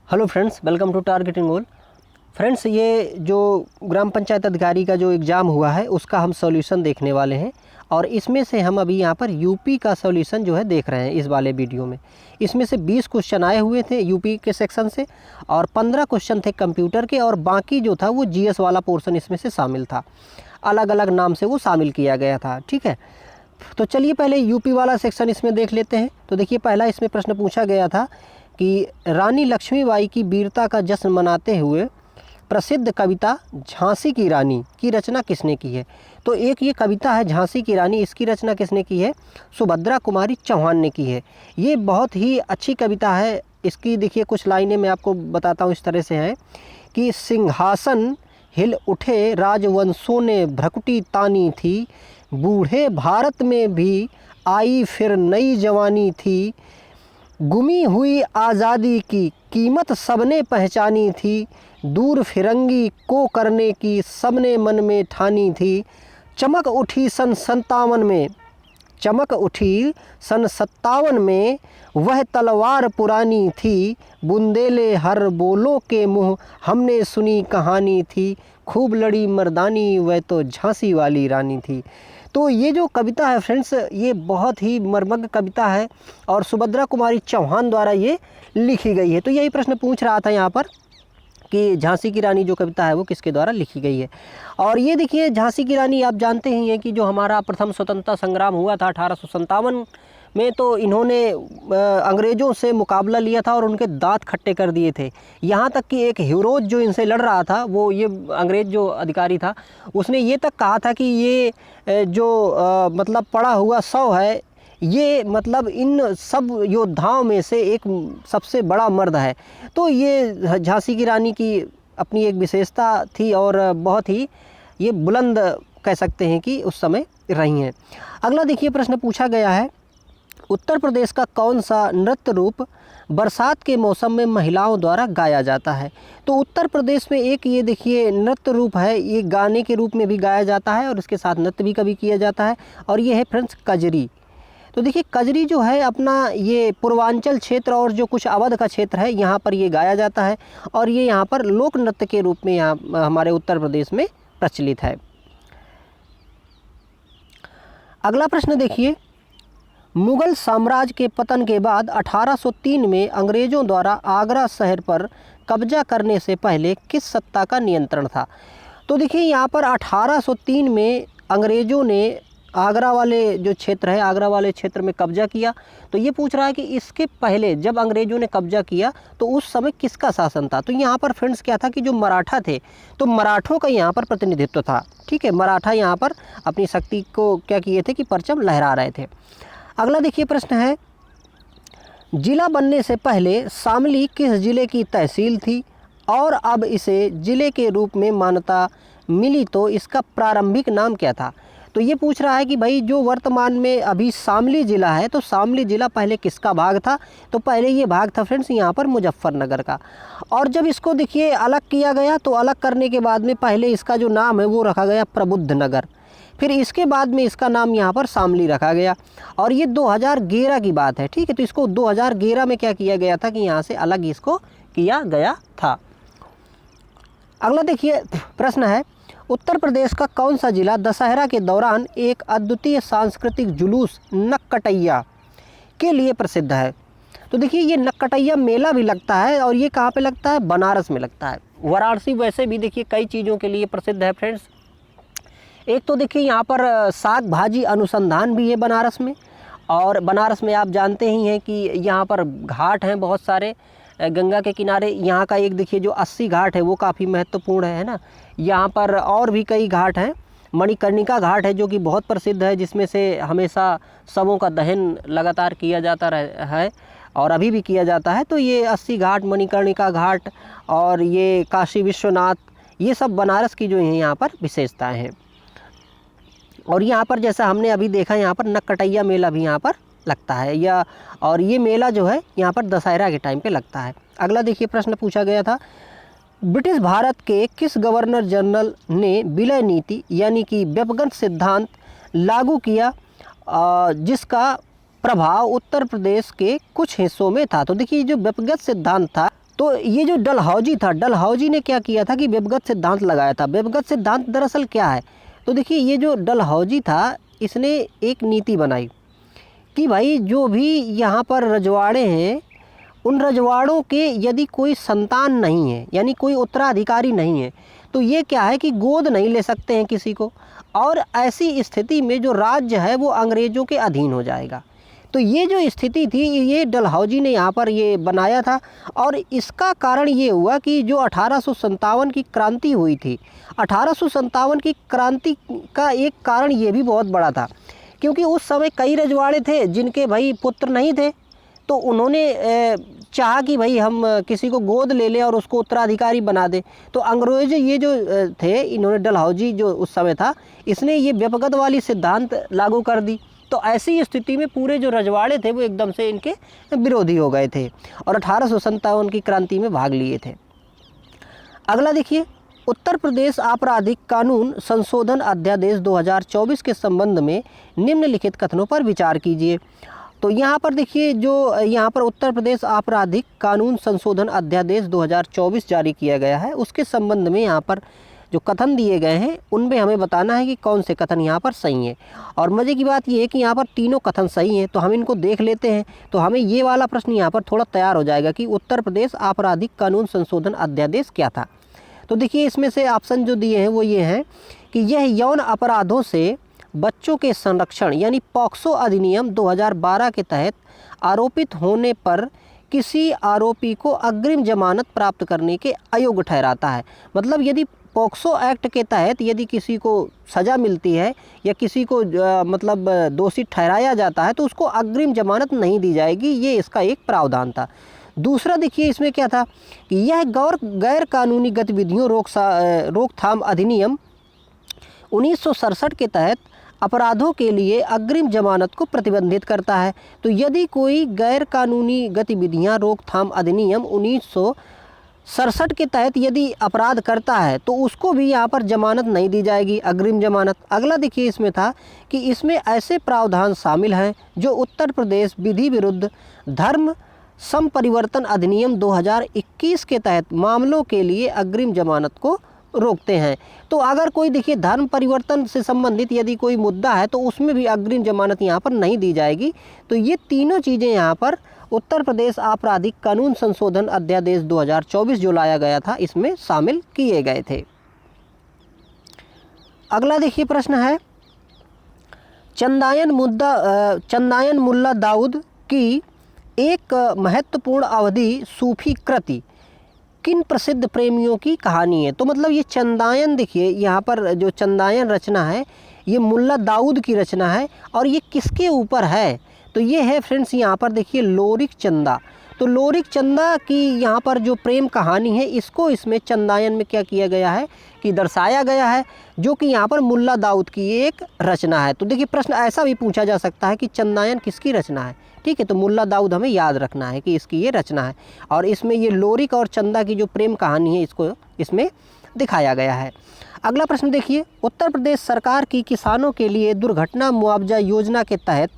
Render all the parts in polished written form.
Hello friends, welcome to targeting goal. Friends, ये जो ग्राम पंचायत अधिकारी का जो एग्ज़ाम हुआ है उसका हम सॉल्यूशन देखने वाले हैं और इसमें से हम अभी यहाँ पर यूपी का सॉल्यूशन जो है देख रहे हैं इस वाले वीडियो में। इसमें से 20 क्वेश्चन आए हुए थे यूपी के सेक्शन से और 15 क्वेश्चन थे कंप्यूटर के और बाकी जो था वो जीएस वाला पोर्शन इसमें से शामिल था। अलग अलग नाम से वो शामिल किया गया था। ठीक है, तो चलिए पहले यूपी वाला सेक्शन इसमें देख लेते हैं। तो देखिए, पहला इसमें प्रश्न पूछा गया था कि रानी लक्ष्मीबाई की वीरता का जश्न मनाते हुए प्रसिद्ध कविता झांसी की रानी की रचना किसने की है। तो एक ये कविता है झांसी की रानी, इसकी रचना किसने की है? सुभद्रा कुमारी चौहान ने की है। ये बहुत ही अच्छी कविता है। इसकी देखिए कुछ लाइनें मैं आपको बताता हूँ, इस तरह से है कि सिंहासन हिल उठे राजवंशों ने भ्रकुटी तानी थी, बूढ़े भारत में भी आई फिर नई जवानी थी, गुमी हुई आज़ादी की कीमत सबने पहचानी थी, दूर फिरंगी को करने की सबने मन में ठानी थी, चमक उठी सन 57 में वह तलवार पुरानी थी, बुंदेले हर बोलों के मुँह हमने सुनी कहानी थी, खूब लड़ी मर्दानी वह तो झांसी वाली रानी थी। तो ये जो कविता है फ्रेंड्स, ये बहुत ही मर्मज्ञ कविता है और सुभद्रा कुमारी चौहान द्वारा ये लिखी गई है। तो यही प्रश्न पूछ रहा था यहाँ पर कि झांसी की रानी जो कविता है वो किसके द्वारा लिखी गई है। और ये देखिए, झांसी की रानी आप जानते ही हैं कि जो हमारा प्रथम स्वतंत्रता संग्राम हुआ था 1857 में, तो इन्होंने अंग्रेज़ों से मुकाबला लिया था और उनके दांत खट्टे कर दिए थे। यहाँ तक कि एक हीरोज जो इनसे लड़ रहा था, वो ये अंग्रेज़ जो अधिकारी था, उसने ये तक कहा था कि ये जो मतलब पड़ा हुआ 100 है, ये मतलब इन सब योद्धाओं में से एक सबसे बड़ा मर्द है। तो ये झांसी की रानी की अपनी एक विशेषता थी और बहुत ही ये बुलंद कह सकते हैं कि उस समय रही हैं। अगला देखिए, प्रश्न पूछा गया है, उत्तर प्रदेश का कौन सा नृत्य रूप बरसात के मौसम में महिलाओं द्वारा गाया जाता है। तो उत्तर प्रदेश में एक ये देखिए नृत्य रूप है, ये गाने के रूप में भी गाया जाता है और इसके साथ नृत्य भी कभी किया जाता है और ये है फ्रेंड्स कजरी। तो देखिए, कजरी जो है अपना ये पूर्वांचल क्षेत्र और जो कुछ अवध का क्षेत्र है यहाँ पर ये गाया जाता है और ये यहाँ पर लोक नृत्य के रूप में यहाँ हमारे उत्तर प्रदेश में प्रचलित है। अगला प्रश्न देखिए, मुगल साम्राज्य के पतन के बाद 1803 में अंग्रेज़ों द्वारा आगरा शहर पर कब्जा करने से पहले किस सत्ता का नियंत्रण था। तो देखिए, यहाँ पर 1803 में अंग्रेज़ों ने आगरा वाले जो क्षेत्र है, आगरा वाले क्षेत्र में कब्जा किया। तो ये पूछ रहा है कि इसके पहले जब अंग्रेज़ों ने कब्जा किया तो उस समय किसका शासन था। तो यहाँ पर फ्रेंड्स क्या था कि जो मराठा थे, तो मराठों का यहाँ पर प्रतिनिधित्व था। ठीक है, मराठा यहाँ पर अपनी शक्ति को क्या किए थे कि परचम लहरा रहे थे। अगला देखिए प्रश्न है, जिला बनने से पहले शामली किस जिले की तहसील थी और अब इसे जिले के रूप में मान्यता मिली तो इसका प्रारंभिक नाम क्या था। तो ये पूछ रहा है कि भाई जो वर्तमान में अभी शामली ज़िला है, तो शामली ज़िला पहले किसका भाग था। तो पहले ये भाग था फ्रेंड्स यहाँ पर मुजफ्फरनगर का। और जब इसको देखिए अलग किया गया, तो अलग करने के बाद में पहले इसका जो नाम है वो रखा गया प्रबुद्धनगर, फिर इसके बाद में इसका नाम यहाँ पर शामली रखा गया और ये 2011 की बात है। ठीक है, तो इसको 2011 में क्या किया गया था कि यहाँ से अलग इसको किया गया था। अगला देखिए प्रश्न है, उत्तर प्रदेश का कौन सा जिला दशहरा के दौरान एक अद्वितीय सांस्कृतिक जुलूस नक्कटैया के लिए प्रसिद्ध है। तो देखिए, ये नक्कटैया मेला भी लगता है और ये कहाँ पे लगता है? बनारस में लगता है। वाराणसी वैसे भी देखिए कई चीज़ों के लिए प्रसिद्ध है फ्रेंड्स। एक तो देखिए यहाँ पर साग भाजी अनुसंधान भी है बनारस में, और बनारस में आप जानते ही हैं कि यहाँ पर घाट हैं बहुत सारे गंगा के किनारे। यहाँ का एक देखिए जो 80 घाट है वो काफ़ी महत्वपूर्ण है ना। यहाँ पर और भी कई घाट हैं। मणिकर्णिका घाट है जो कि बहुत प्रसिद्ध है, जिसमें से हमेशा शवों का दहन लगातार किया जाता है और अभी भी किया जाता है। तो ये 80 घाट, मणिकर्णिका घाट और ये काशी विश्वनाथ, ये सब बनारस की जो है यहाँ पर विशेषताएँ हैं। और यहाँ पर जैसा हमने अभी देखा, यहाँ पर नक्कटैया मेला भी यहाँ पर लगता है और ये मेला जो है यहाँ पर दशहरा के टाइम पे लगता है। अगला देखिए प्रश्न पूछा गया था, ब्रिटिश भारत के किस गवर्नर जनरल ने विलय नीति यानी कि व्यपगत सिद्धांत लागू किया जिसका प्रभाव उत्तर प्रदेश के कुछ हिस्सों में था। तो देखिए, जो व्यपगत सिद्धांत था तो ये जो डलहौजी था, डलहौजी ने क्या किया था कि व्यक्तिगत सिद्धांत लगाया था। व्यक्तिगत सिद्धांत दरअसल क्या है, तो देखिए ये जो डलहौजी था इसने एक नीति बनाई कि भाई जो भी यहाँ पर रजवाड़े हैं, उन रजवाड़ों के यदि कोई संतान नहीं है, यानी कोई उत्तराधिकारी नहीं है, तो ये क्या है कि गोद नहीं ले सकते हैं किसी को, और ऐसी स्थिति में जो राज्य है वो अंग्रेज़ों के अधीन हो जाएगा। तो ये जो स्थिति थी ये डलहौजी ने यहाँ पर ये बनाया था, और इसका कारण ये हुआ कि जो 1857 की क्रांति हुई थी, 1857 की क्रांति का एक कारण ये भी बहुत बड़ा था, क्योंकि उस समय कई रजवाड़े थे जिनके भाई पुत्र नहीं थे, तो उन्होंने चाहा कि भाई हम किसी को गोद ले लें और उसको उत्तराधिकारी बना दें। तो अंग्रेज ये जो थे, इन्होंने डलहौजी जो उस समय था, इसने ये व्यक्तिगत वाली सिद्धांत लागू कर दी। तो ऐसी स्थिति में पूरे जो रजवाड़े थे वो एकदम से इनके विरोधी हो गए थे और 1857 की क्रांति में भाग लिए थे। अगला देखिए, उत्तर प्रदेश आपराधिक कानून संशोधन अध्यादेश 2024 के संबंध में निम्नलिखित कथनों पर विचार कीजिए। तो यहाँ पर देखिए, जो यहाँ पर उत्तर प्रदेश आपराधिक कानून संशोधन अध्यादेश 2024 जारी किया गया है, उसके संबंध में यहाँ पर जो कथन दिए गए हैं उनमें हमें बताना है कि कौन से कथन यहाँ पर सही हैं। और मज़े की बात ये है कि यहाँ पर तीनों कथन सही हैं, तो हम इनको देख लेते हैं, तो हमें ये वाला प्रश्न यहाँ पर थोड़ा तैयार हो जाएगा कि उत्तर प्रदेश आपराधिक कानून संशोधन अध्यादेश क्या था। तो देखिए, इसमें से ऑप्शन जो दिए हैं वो ये हैं कि यह यौन अपराधों से बच्चों के संरक्षण यानी पॉक्सो अधिनियम 2012 के तहत आरोपित होने पर किसी आरोपी को अग्रिम जमानत प्राप्त करने के अयोग्य ठहराता है। मतलब यदि पॉक्सो एक्ट के तहत यदि किसी को सज़ा मिलती है या किसी को मतलब दोषी ठहराया जाता है तो उसको अग्रिम जमानत नहीं दी जाएगी, ये इसका एक प्रावधान था। दूसरा देखिए, इसमें क्या था कि यह गैर कानूनी गतिविधियों रोकथाम अधिनियम 1967 के तहत अपराधों के लिए अग्रिम जमानत को प्रतिबंधित करता है। तो यदि कोई गैर कानूनी गतिविधियां रोकथाम अधिनियम 1967 के तहत यदि अपराध करता है तो उसको भी यहाँ पर जमानत नहीं दी जाएगी, अग्रिम जमानत। अगला देखिए, इसमें था कि इसमें ऐसे प्रावधान शामिल हैं जो उत्तर प्रदेश विधि विरुद्ध धर्म संपरिवर्तन अधिनियम 2021 के तहत मामलों के लिए अग्रिम जमानत को रोकते हैं। तो अगर कोई देखिए धर्म परिवर्तन से संबंधित यदि कोई मुद्दा है तो उसमें भी अग्रिम जमानत यहाँ पर नहीं दी जाएगी। तो ये तीनों चीज़ें यहाँ पर उत्तर प्रदेश आपराधिक कानून संशोधन अध्यादेश 2024 जो लाया गया था इसमें शामिल किए गए थे। अगला देखिए प्रश्न है, चंदायन मुल्ला दाऊद की एक महत्वपूर्ण अवधि सूफी कृति किन प्रसिद्ध प्रेमियों की कहानी है। तो मतलब ये चंदायन, देखिए यहाँ पर जो चंदायन रचना है ये मुल्ला दाऊद की रचना है और ये किसके ऊपर है, तो ये है फ्रेंड्स यहाँ पर देखिए लोरिक चंदा। तो लोरिक चंदा की यहाँ पर जो प्रेम कहानी है इसको इसमें चंदायन में क्या किया गया है कि दर्शाया गया है, जो कि यहाँ पर मुल्ला दाऊद की एक रचना है। तो देखिए प्रश्न ऐसा भी पूछा जा सकता है कि चंदायन किसकी रचना है, ठीक है, तो मुल्ला दाऊद हमें याद रखना है कि इसकी ये रचना है और इसमें ये लोरिक और चंदा की जो प्रेम कहानी है इसको इसमें दिखाया गया है। अगला प्रश्न देखिए, उत्तर प्रदेश सरकार की किसानों के लिए दुर्घटना मुआवजा योजना के तहत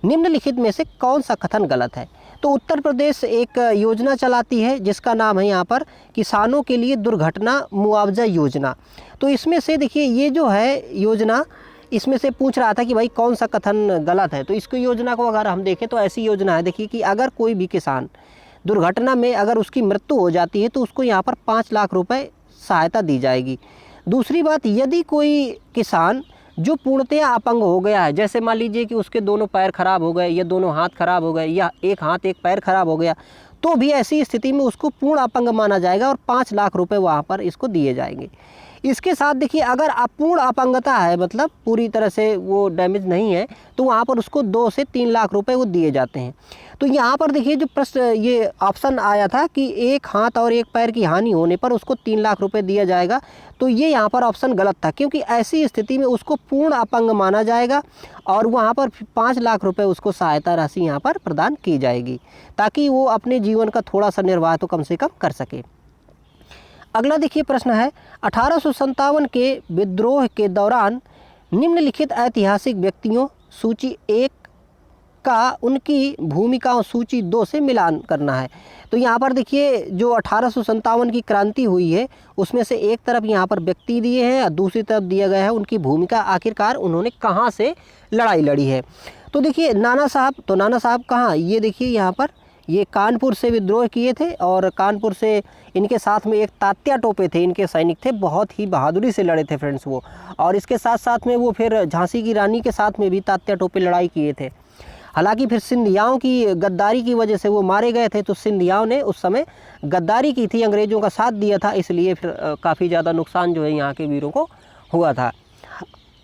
निम्नलिखित में से कौन सा कथन गलत है। तो उत्तर प्रदेश एक योजना चलाती है जिसका नाम है यहाँ पर किसानों के लिए दुर्घटना मुआवजा योजना। तो इसमें से देखिए ये जो है योजना, इसमें से पूछ रहा था कि भाई कौन सा कथन गलत है। तो इसको योजना को अगर हम देखें तो ऐसी योजना है देखिए कि अगर कोई भी किसान दुर्घटना में अगर उसकी मृत्यु हो जाती है तो उसको यहाँ पर 5 लाख रुपए सहायता दी जाएगी। दूसरी बात, यदि कोई किसान जो पूर्णतया अपंग हो गया है, जैसे मान लीजिए कि उसके दोनों पैर खराब हो गए या दोनों हाथ खराब हो गए या एक हाथ एक पैर खराब हो गया, तो भी ऐसी स्थिति में उसको पूर्ण अपंग माना जाएगा और 5 लाख रुपए वहाँ पर इसको दिए जाएंगे। इसके साथ देखिए अगर अपूर्ण अपंगता है, मतलब पूरी तरह से वो डैमेज नहीं है, तो वहाँ पर उसको 2 से 3 लाख रुपए वो दिए जाते हैं। तो यहाँ पर देखिए जो प्रश्न ये ऑप्शन आया था कि एक हाथ और एक पैर की हानि होने पर उसको 3 लाख रुपए दिया जाएगा, तो ये यहाँ पर ऑप्शन गलत था, क्योंकि ऐसी स्थिति में उसको पूर्ण अपंग माना जाएगा और वहाँ पर 5 लाख रुपए उसको सहायता राशि यहाँ पर प्रदान की जाएगी ताकि वो अपने जीवन का थोड़ा सा निर्वाह तो कम से कम कर सके। अगला देखिए प्रश्न है, 1857 के विद्रोह के दौरान निम्नलिखित ऐतिहासिक व्यक्तियों सूची 1 का उनकी भूमिकाओं सूची 2 से मिलान करना है। तो यहाँ पर देखिए जो 1857 की क्रांति हुई है उसमें से एक तरफ यहाँ पर व्यक्ति दिए हैं और दूसरी तरफ दिया गया है उनकी भूमिका, आखिरकार उन्होंने कहाँ से लड़ाई लड़ी है। तो देखिए नाना साहब, तो नाना साहब कहाँ, ये देखिए यहाँ पर ये कानपुर से विद्रोह किए थे और कानपुर से इनके साथ में एक तात्या टोपे थे, इनके सैनिक थे, बहुत ही बहादुरी से लड़े थे फ्रेंड्स वो। और इसके साथ साथ में वो फिर झांसी की रानी के साथ में भी तात्या टोपे लड़ाई किए थे। हालांकि फिर सिंधियाओं की गद्दारी की वजह से वो मारे गए थे, तो सिंधियाओं ने उस समय गद्दारी की थी, अंग्रेज़ों का साथ दिया था, इसलिए फिर काफ़ी ज़्यादा नुकसान जो है यहाँ के वीरों को हुआ था।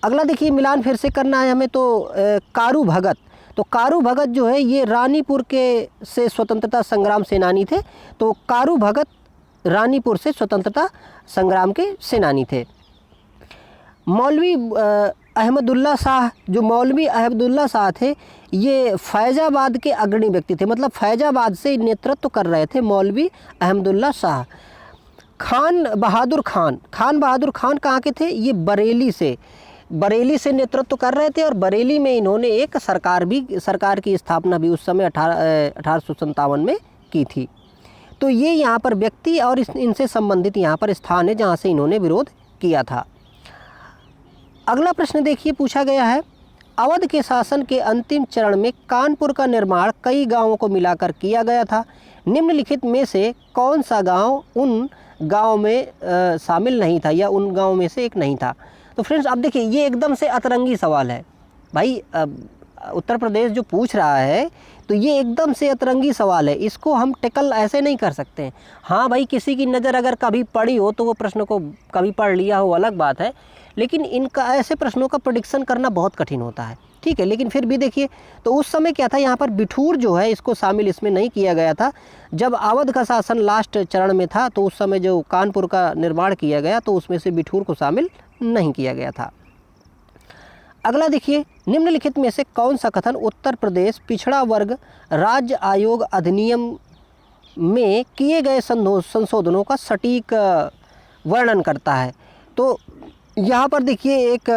अगला देखिए मिलान फिर से करना है हमें, तो कारू भगत। तो कारू भगत जो है ये रानीपुर के से स्वतंत्रता संग्राम सेनानी थे। तो कारू भगत रानीपुर से स्वतंत्रता संग्राम के सेनानी थे। मौलवी अहमदुल्ला शाह, जो मौलवी अहमदुल्ला शाह थे ये फैज़ाबाद के अग्रणी व्यक्ति थे, मतलब फैज़ाबाद से नेतृत्व कर रहे थे मौलवी अहमदुल्ला शाह। खान बहादुर खान, खान बहादुर खान कहाँ के थे, ये बरेली से नेतृत्व कर रहे थे और बरेली में इन्होंने एक सरकार की स्थापना भी उस समय 1857 में की थी। तो ये यहाँ पर व्यक्ति और इनसे संबंधित यहाँ पर स्थान है जहाँ से इन्होंने विरोध किया था। अगला प्रश्न देखिए पूछा गया है, अवध के शासन के अंतिम चरण में कानपुर का निर्माण कई गांवों को मिलाकर किया गया था। निम्नलिखित में से कौन सा गांव उन गांव में शामिल नहीं था या उन गांव में से एक नहीं था। तो फ्रेंड्स अब देखिए ये एकदम से अतरंगी सवाल है भाई, उत्तर प्रदेश जो पूछ रहा है तो ये एकदम से अतरंगी सवाल है, इसको हम टेकल ऐसे नहीं कर सकते हैं। हाँ भाई किसी की नज़र अगर कभी पड़ी हो तो वो प्रश्न को कभी पढ़ लिया हो अलग बात है, लेकिन इनका ऐसे प्रश्नों का प्रेडिक्शन करना बहुत कठिन होता है, ठीक है। लेकिन फिर भी देखिए तो उस समय क्या था, यहाँ पर बिठूर जो है इसको शामिल इसमें नहीं किया गया था। जब अवध का शासन लास्ट चरण में था तो उस समय जो कानपुर का निर्माण किया गया तो उसमें से बिठूर को शामिल नहीं किया गया था। अगला देखिए, निम्नलिखित में से कौन सा कथन उत्तर प्रदेश पिछड़ा वर्ग राज्य आयोग अधिनियम में किए गए संशोधनों का सटीक वर्णन करता है। तो यहाँ पर देखिए एक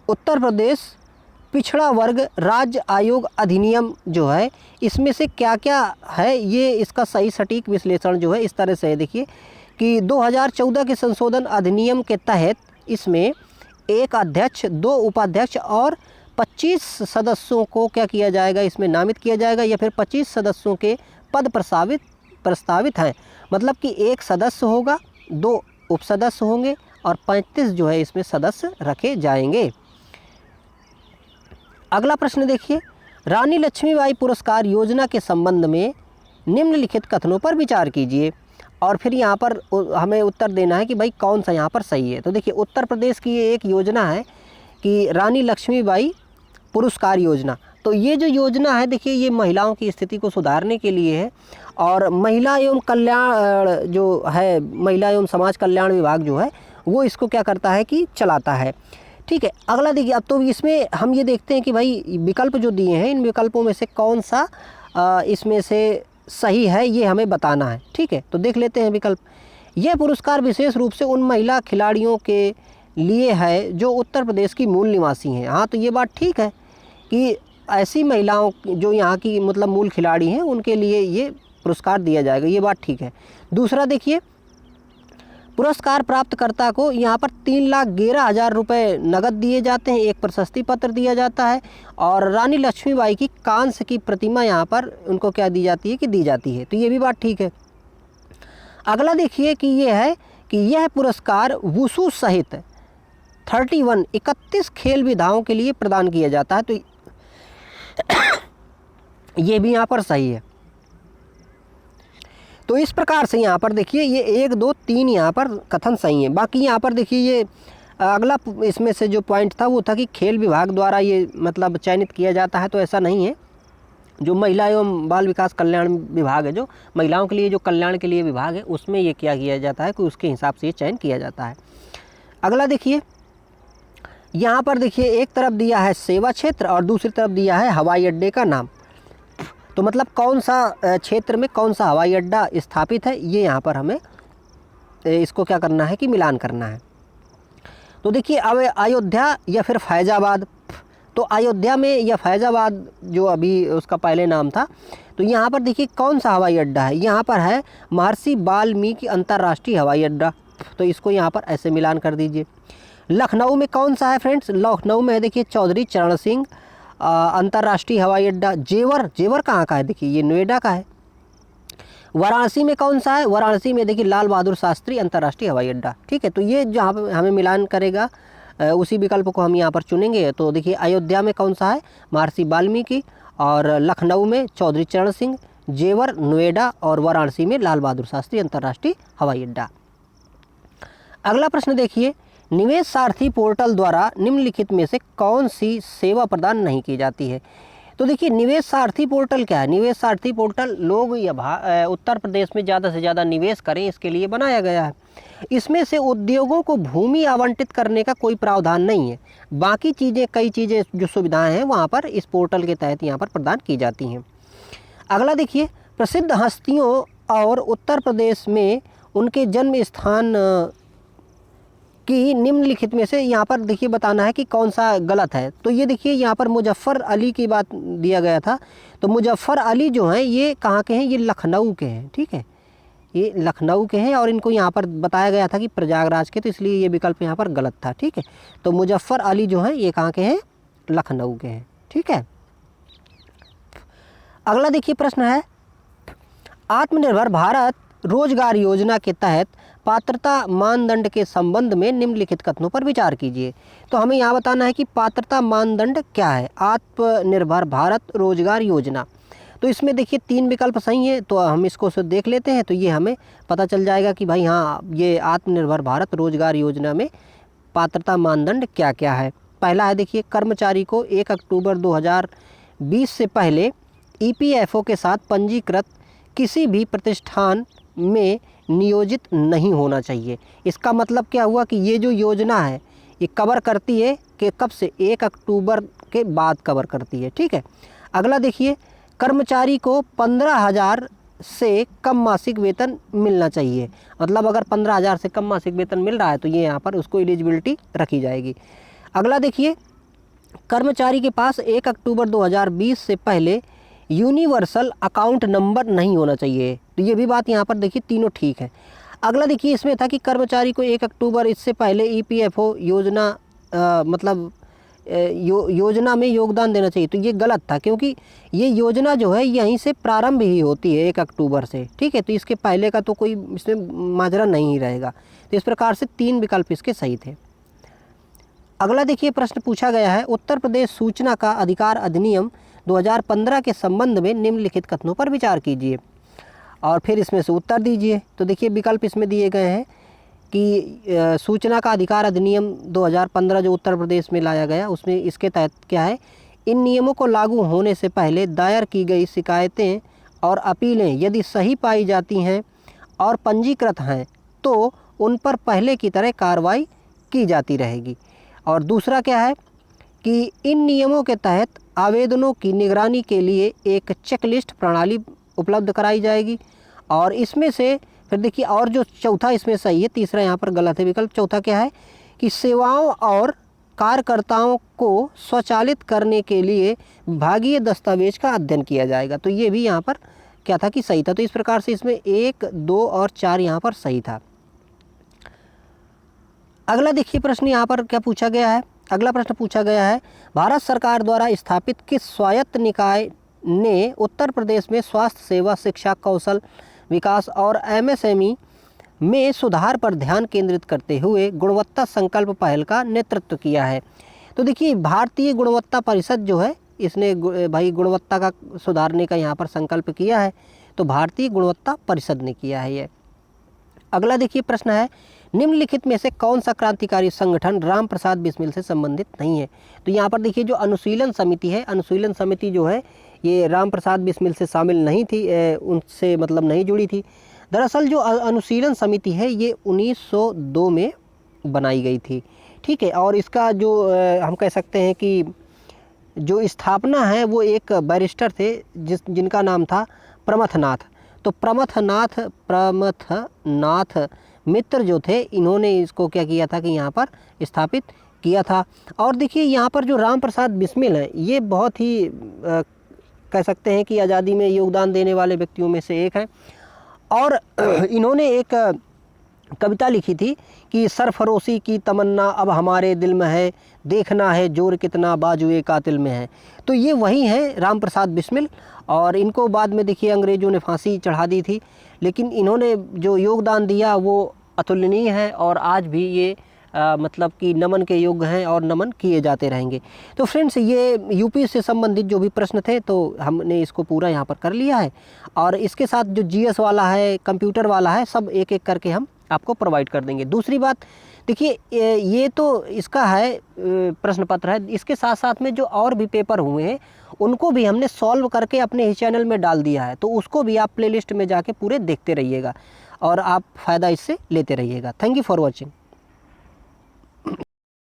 उत्तर प्रदेश पिछड़ा वर्ग राज्य आयोग अधिनियम जो है इसमें से क्या क्या है, ये इसका सही सटीक विश्लेषण जो है इस तरह से है। देखिए कि 2014 के संशोधन अधिनियम के तहत इसमें एक अध्यक्ष, 2 उपाध्यक्ष और 25 सदस्यों को क्या किया जाएगा, इसमें नामित किया जाएगा, या फिर 25 सदस्यों के पद प्रस्तावित हैं। मतलब कि एक सदस्य होगा, 2 उपसदस्य होंगे और 35 जो है इसमें सदस्य रखे जाएंगे। अगला प्रश्न देखिए, रानी लक्ष्मीबाई पुरस्कार योजना के संबंध में निम्नलिखित कथनों पर विचार कीजिए और फिर यहाँ पर हमें उत्तर देना है कि भाई कौन सा यहाँ पर सही है। तो देखिए उत्तर प्रदेश की ये एक योजना है कि रानी लक्ष्मीबाई पुरस्कार योजना। तो ये जो योजना है देखिए ये महिलाओं की स्थिति को सुधारने के लिए है और महिला एवं कल्याण जो है, महिला एवं समाज कल्याण विभाग जो है वो इसको क्या करता है कि चलाता है, ठीक है। अगला देखिए, अब तो इसमें हम ये देखते हैं कि भाई विकल्प जो दिए हैं इन विकल्पों में से कौन सा इसमें से सही है ये हमें बताना है, ठीक है। तो देख लेते हैं विकल्प। यह पुरस्कार विशेष रूप से उन महिला खिलाड़ियों के लिए है जो उत्तर प्रदेश की मूल निवासी हैं। हाँ तो ये बात ठीक है कि ऐसी महिलाओं जो यहाँ की मतलब मूल खिलाड़ी हैं उनके लिए ये पुरस्कार दिया जाएगा, ये बात ठीक है। दूसरा देखिए, पुरस्कार प्राप्तकर्ता को यहाँ पर 3,11,000 रुपये नगद दिए जाते हैं, एक प्रशस्ति पत्र दिया जाता है और रानी लक्ष्मीबाई की कांस्य की प्रतिमा यहाँ पर उनको क्या दी जाती है कि दी जाती है, तो ये भी बात ठीक है। अगला देखिए कि ये है कि यह पुरस्कार वुशु सहित 31 खेल विधाओं के लिए प्रदान किया जाता है, तो ये भी यहाँ पर सही है। तो इस प्रकार से यहाँ पर देखिए ये 1, 2, 3 यहाँ पर कथन सही है। बाकी यहाँ पर देखिए ये अगला इसमें से जो पॉइंट था वो था कि खेल विभाग द्वारा ये मतलब चयनित किया जाता है, तो ऐसा नहीं है। जो महिला एवं बाल विकास कल्याण विभाग है, जो महिलाओं के लिए जो कल्याण के लिए विभाग है, उसमें ये क्या किया जाता है कि उसके हिसाब से ये चयन किया जाता है। अगला देखिए, यहाँ पर देखिए एक तरफ दिया है सेवा क्षेत्र और दूसरी तरफ दिया है हवाई अड्डे का नाम। तो मतलब कौन सा क्षेत्र में कौन सा हवाई अड्डा स्थापित है, ये यहाँ पर हमें इसको क्या करना है कि मिलान करना है। तो देखिए अब अयोध्या या फिर फैज़ाबाद, तो अयोध्या में या फैज़ाबाद जो अभी उसका पहले नाम था, तो यहाँ पर देखिए कौन सा हवाई अड्डा है, यहाँ पर है महर्षि वाल्मीकि अंतर्राष्ट्रीय हवाई अड्डा, तो इसको यहाँ पर ऐसे मिलान कर दीजिए। लखनऊ में कौन सा है फ्रेंड्स, लखनऊ में है देखिए चौधरी चरण सिंह अंतर्राष्ट्रीय हवाई अड्डा। जेवर, जेवर कहाँ का है, देखिए ये नोएडा का है। वाराणसी में कौन सा है, वाराणसी में देखिए लाल बहादुर शास्त्री अंतर्राष्ट्रीय हवाई अड्डा। ठीक है, तो ये जहाँ पर हमें मिलान करेगा उसी विकल्प को हम यहाँ पर चुनेंगे। तो देखिए अयोध्या में कौन सा है, महर्षि वाल्मीकि, और लखनऊ में चौधरी चरण सिंह, जेवर नोएडा, और वाराणसी में लाल बहादुर शास्त्री अंतर्राष्ट्रीय हवाई अड्डा। अगला प्रश्न देखिए, निवेश सारथी पोर्टल द्वारा निम्नलिखित में से कौन सी सेवा प्रदान नहीं की जाती है। तो देखिए निवेश सारथी पोर्टल क्या है, निवेश सारथी पोर्टल लोग या उत्तर प्रदेश में ज़्यादा से ज़्यादा निवेश करें इसके लिए बनाया गया है। इसमें से उद्योगों को भूमि आवंटित करने का कोई प्रावधान नहीं है, बाकी चीज़ें कई चीज़ें जो सुविधाएं हैं वहाँ पर इस पोर्टल के तहत यहाँ पर प्रदान की जाती हैं। अगला देखिए, प्रसिद्ध हस्तियों और उत्तर प्रदेश में उनके जन्म स्थान कि निम्नलिखित में से यहाँ पर देखिए बताना है कि कौन सा गलत है। तो ये देखिए यहाँ पर मुजफ्फ़र अली की बात दिया गया था, तो मुजफ्फ़र अली जो हैं ये कहाँ के हैं, ये लखनऊ के हैं। ठीक है, ये लखनऊ के हैं और इनको यहाँ पर बताया गया था कि प्रयागराज के, तो इसलिए ये विकल्प यहाँ पर गलत था। ठीक है, तो मुजफ्फ़र अली जो हैं ये कहाँ के हैं, लखनऊ के हैं। ठीक है, अगला देखिए प्रश्न है, आत्मनिर्भर भारत रोजगार योजना के तहत पात्रता मानदंड के संबंध में निम्नलिखित कथनों पर विचार कीजिए। तो हमें यहाँ बताना है कि पात्रता मानदंड क्या है, आत्मनिर्भर भारत रोजगार योजना। तो इसमें देखिए 3 विकल्प सही है, तो हम इसको से देख लेते हैं, तो ये हमें पता चल जाएगा कि भाई हाँ ये आत्मनिर्भर भारत रोजगार योजना में पात्रता मानदंड क्या क्या है। पहला है देखिए, कर्मचारी को 1 अक्टूबर 2020 से पहले EPFO के साथ पंजीकृत किसी भी प्रतिष्ठान में नियोजित नहीं होना चाहिए। इसका मतलब क्या हुआ कि ये जो योजना है ये कवर करती है कि कब से, 1 अक्टूबर के बाद कवर करती है। ठीक है, अगला देखिए, कर्मचारी को 15,000 से कम मासिक वेतन मिलना चाहिए, मतलब अगर 15,000 से कम मासिक वेतन मिल रहा है तो ये यहाँ पर उसको एलिजिबिलिटी रखी जाएगी। अगला देखिए, कर्मचारी के पास 1 अक्टूबर 2020 से पहले यूनिवर्सल अकाउंट नंबर नहीं होना चाहिए, तो ये भी बात यहाँ पर देखिए तीनों ठीक है। अगला देखिए, इसमें था कि कर्मचारी को 1 अक्टूबर इससे पहले EPFO योजना योजना में योगदान देना चाहिए, तो ये गलत था क्योंकि ये योजना जो है यहीं से प्रारंभ ही होती है 1 अक्टूबर से। ठीक है, तो इसके पहले का तो कोई इसमें माजरा नहीं रहेगा, तो इस प्रकार से 3 विकल्प इसके सही थे। अगला देखिए प्रश्न पूछा गया है, उत्तर प्रदेश सूचना का अधिकार अधिनियम 2015 के संबंध में निम्नलिखित कथनों पर विचार कीजिए और फिर इसमें से उत्तर दीजिए। तो देखिए विकल्प इसमें दिए गए हैं कि सूचना का अधिकार अधिनियम 2015 जो उत्तर प्रदेश में लाया गया, उसमें इसके तहत क्या है, इन नियमों को लागू होने से पहले दायर की गई शिकायतें और अपीलें यदि सही पाई जाती हैं और पंजीकृत हैं तो उन पर पहले की तरह कार्रवाई की जाती रहेगी। और दूसरा क्या है कि इन नियमों के तहत आवेदनों की निगरानी के लिए एक चेकलिस्ट प्रणाली उपलब्ध कराई जाएगी। और इसमें से फिर देखिए, और जो चौथा इसमें सही है, तीसरा यहाँ पर गलत है विकल्प। चौथा क्या है कि सेवाओं और कार्यकर्ताओं को स्वचालित करने के लिए विभागीय दस्तावेज का अध्ययन किया जाएगा, तो ये भी यहाँ पर क्या था कि सही था। तो इस प्रकार से इसमें 1, 2 और 4 यहाँ पर सही था। अगला देखिए प्रश्न यहाँ पर क्या पूछा गया है, अगला प्रश्न पूछा गया है, भारत सरकार द्वारा स्थापित किस स्वायत्त निकाय ने उत्तर प्रदेश में स्वास्थ्य सेवा, शिक्षा, कौशल विकास और MSME में सुधार पर ध्यान केंद्रित करते हुए गुणवत्ता संकल्प पहल का नेतृत्व किया है। तो देखिए भारतीय गुणवत्ता परिषद जो है, इसने भाई गुणवत्ता का सुधारने का यहाँ पर संकल्प किया है, तो भारतीय गुणवत्ता परिषद ने किया है ये। अगला देखिए प्रश्न है, निम्नलिखित में से कौन सा क्रांतिकारी संगठन राम प्रसाद बिस्मिल से संबंधित नहीं है। तो यहाँ पर देखिए जो अनुशीलन समिति है, अनुशीलन समिति जो है ये राम प्रसाद बिस्मिल से शामिल नहीं थी, उनसे मतलब नहीं जुड़ी थी। दरअसल जो अनुशीलन समिति है ये 1902 में बनाई गई थी। ठीक है, और इसका जो हम कह सकते हैं कि जो स्थापना है वो एक बैरिस्टर थे जिनका नाम था प्रमथनाथ। तो प्रमथनाथ मित्र जो थे, इन्होंने इसको क्या किया था कि यहाँ पर स्थापित किया था। और देखिए यहाँ पर जो राम प्रसाद बिस्मिल हैं, ये बहुत ही कह सकते हैं कि आज़ादी में योगदान देने वाले व्यक्तियों में से एक हैं। और इन्होंने एक कविता लिखी थी कि सरफरोशी की तमन्ना अब हमारे दिल में है, देखना है जोर कितना बाजुए कातिल में है। तो ये वही हैं राम प्रसाद बिस्मिल, और इनको बाद में देखिए अंग्रेज़ों ने फांसी चढ़ा दी थी, लेकिन इन्होंने जो योगदान दिया वो अतुलनीय है, और आज भी ये मतलब कि नमन के योग्य हैं और नमन किए जाते रहेंगे। तो फ्रेंड्स, ये यूपी से संबंधित जो भी प्रश्न थे तो हमने इसको पूरा यहाँ पर कर लिया है, और इसके साथ जो जीएस वाला है, कंप्यूटर वाला है, सब एक एक करके हम आपको प्रोवाइड कर देंगे। दूसरी बात देखिए, ये तो इसका है प्रश्न पत्र है, इसके साथ साथ में जो और भी पेपर हुए हैं उनको भी हमने सॉल्व करके अपने ही चैनल में डाल दिया है, तो उसको भी आप प्लेलिस्ट में जाके पूरे देखते रहिएगा और आप फ़ायदा इससे लेते रहिएगा। Thank you for watching.